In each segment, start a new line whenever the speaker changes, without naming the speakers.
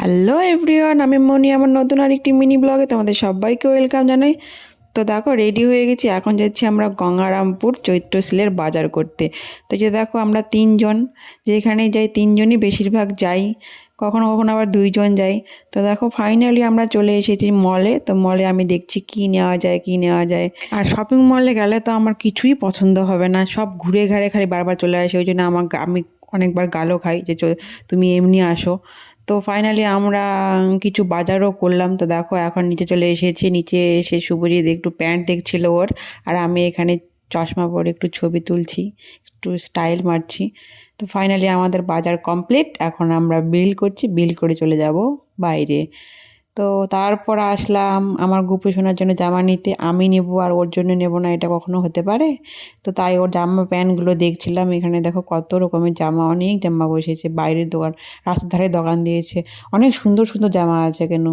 Hello everyone, আমি মনি। আমার নতুন আরেকটি মিনি ব্লগে তোমাদের সবাইকে ওয়েলকাম জানাই। তো দেখো, রেডি হয়ে গেছি। এখন যাচ্ছি আমরা গঙ্গারামপুর চৈত্রশীলের বাজার করতে। তো যে দেখো, আমরা তিনজন, যেখানে যাই তিনজনই বেশিরভাগ যাই, কখনো কখনো আবার দুইজন যাই। তো দেখো, ফাইনালি আমরা চলে এসেছি মলে। তো মলে আমি দেখছি কি নেওয়া যায় কি নেওয়া যায়। আর শপিং মলে গেলে তো আমার কিছুই পছন্দ হবে না, সব ঘুরে ঘাড়ে খালি বারবার চলে আসে। ওই জন্য আমি অনেকবার গালও খাই যে তুমি এমনি আসো। তো ফাইনালি আমরা কিছু বাজারও করলাম। তো দেখো, এখন নিচে চলে এসেছি। নিচে এসে শুভজিৎ একটু প্যান্ট দেখছিল ওর, আর আমি এখানে চশমা পরে একটু ছবি তুলছি, একটু স্টাইল মারছি। তো ফাইনালি আমাদের বাজার কমপ্লিট। এখন আমরা বিল করছি, বিল করে চলে যাব বাইরে। তো তারপর আসলাম আমার গুপি সোনার জন্য জামা নিতে। আমি নেব আর ওর জন্য নেব না, এটা কখনো হতে পারে? তো তাই ওর জামা প্যান্টগুলো দেখছিলাম। এখানে দেখো কত রকমের জামা, অনেক জামা বসেছে। বাইরের দোকান, রাস্তার ধারে দোকান দিয়েছে, অনেক সুন্দর সুন্দর জামা আছে কেন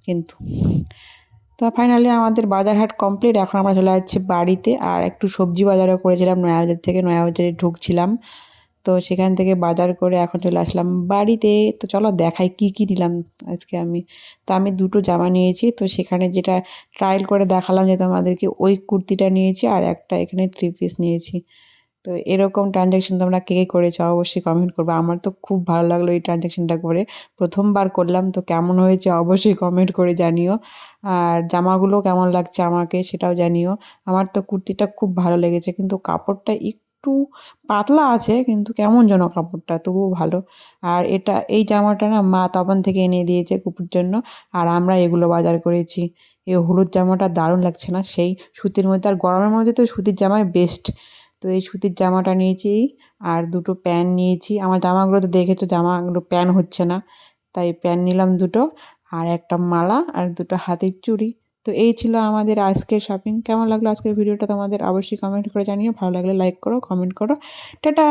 কিন্তু। তো ফাইনালি আমাদের বাজার হাট কমপ্লিট। এখন আমরা চলে যাচ্ছি বাড়িতে। আর একটু সবজি বাজারও করেছিলাম নয়াবাজার থেকে, নয়াবাজারে ঢুকছিলাম। তো সেখান থেকে বাজার করে এখন চলে আসলাম বাড়িতে। তো চলো দেখাই কি কি নিলাম আজকে আমি। তো আমি দুটো জামা নিয়েছি। তো সেখানে যেটা ট্রায়াল করে দেখালাম যে তোমাদেরকে, ওই কুর্তিটা নিয়েছি আর একটা এখানে থ্রি পিস নিয়েছি। তো এরকম ট্রানজ্যাকশন তোমরা কে কে করেছো অবশ্যই কমেন্ট করবে। আমার তো খুব ভালো লাগলো এই ট্রানজ্যাকশনটা করে, প্রথমবার করলাম। তো কেমন হয়েছে অবশ্যই কমেন্ট করে জানিও। আর জামাগুলো কেমন লাগছে আমাকে সেটাও জানিও। আমার তো কুর্তিটা খুব ভালো লেগেছে, কিন্তু কাপড়টা একটু পাতলা আছে, কিন্তু কেমন যেন কাপড়টা, তবুও ভালো। আর এই জামাটা না মা তপন থেকে এনে দিয়েছে কুকুর জন্য। আর আমরা এগুলো বাজার করেছি। এই হলুদ জামাটা দারুণ লাগছে না, সেই সুতির মধ্যে। আর গরমের মধ্যে তো সুতির জামাই বেস্ট। তো এই সুতির জামাটা নিয়েছি। আর দুটো প্যান্ট নিয়েছি। আমার জামাগুলো তো দেখেছো, জামাগুলো প্যান্ট হচ্ছে না, তাই প্যান্ট নিলাম দুটো। আর একটা মালা আর দুটো হাতের চুড়ি। তো এই ছিল আমাদের আজকের শপিং। কেমন লাগলো আজকের ভিডিওটা তোমাদের অবশ্যই কমেন্ট করে জানিও। ভালো লাগলে লাইক করো, কমেন্ট করো। টাটা।